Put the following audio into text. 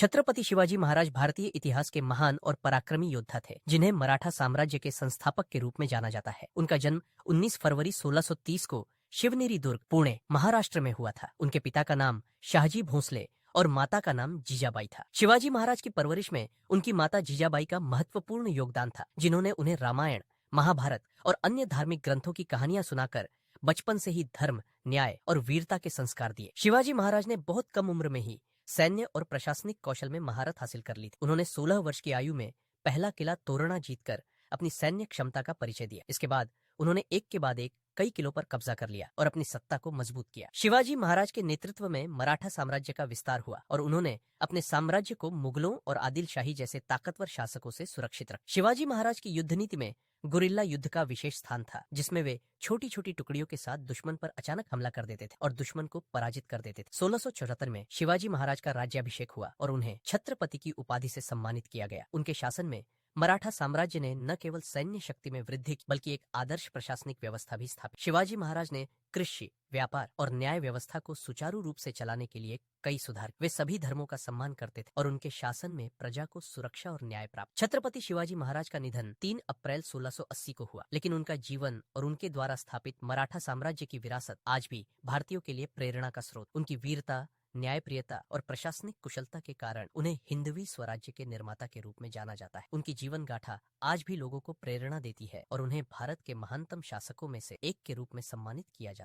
छत्रपति शिवाजी महाराज भारतीय इतिहास के महान और पराक्रमी योद्धा थे, जिन्हें मराठा साम्राज्य के संस्थापक के रूप में जाना जाता है। उनका जन्म 19 फरवरी 1630 को शिवनेरी दुर्ग, पुणे, महाराष्ट्र में हुआ था। उनके पिता का नाम शाहजी भोसले और माता का नाम जीजाबाई था। शिवाजी महाराज की परवरिश में उनकी माता जीजाबाई का महत्वपूर्ण योगदान था, जिन्होंने उन्हें रामायण, महाभारत और अन्य धार्मिक ग्रंथों की कहानियां सुनाकर बचपन से ही धर्म, न्याय और वीरता के संस्कार दिए। शिवाजी महाराज ने बहुत कम उम्र में ही सैन्य और प्रशासनिक कौशल में महारत हासिल कर ली थी। उन्होंने 16 वर्ष की आयु में पहला किला तोरणा जीतकर अपनी सैन्य क्षमता का परिचय दिया। इसके बाद उन्होंने एक के बाद एक कई किलों पर कब्जा कर लिया और अपनी सत्ता को मजबूत किया। शिवाजी महाराज के नेतृत्व में मराठा साम्राज्य का विस्तार हुआ और उन्होंने अपने साम्राज्य को मुगलों और आदिल शाही जैसे ताकतवर शासकों से सुरक्षित रखा। शिवाजी महाराज की युद्ध नीति में गुरिल्ला युद्ध का विशेष स्थान था, जिसमें वे छोटी छोटी टुकड़ियों के साथ दुश्मन पर अचानक हमला कर देते थे और दुश्मन को पराजित कर देते थे। 1674 में शिवाजी महाराज का राज्याभिषेक हुआ और उन्हें छत्रपति की उपाधि से सम्मानित किया गया। उनके शासन में मराठा साम्राज्य ने न केवल सैन्य शक्ति में वृद्धि की, बल्कि एक आदर्श प्रशासनिक व्यवस्था भी स्थापित। शिवाजी महाराज ने कृषि, व्यापार और न्याय व्यवस्था को सुचारू रूप से चलाने के लिए कई सुधार। वे सभी धर्मों का सम्मान करते थे और उनके शासन में प्रजा को सुरक्षा और न्याय प्राप्त। छत्रपति शिवाजी महाराज का निधन 3 अप्रैल 1680 को हुआ, लेकिन उनका जीवन और उनके द्वारा स्थापित मराठा साम्राज्य की विरासत आज भी भारतीयों के लिए प्रेरणा का स्रोत। उनकी वीरता, न्यायप्रियता और प्रशासनिक कुशलता के कारण उन्हें हिंदवी स्वराज्य के निर्माता के रूप में जाना जाता है। उनकी जीवन गाथा आज भी लोगों को प्रेरणा देती है और उन्हें भारत के महानतम शासकों में से एक के रूप में सम्मानित किया जाता है।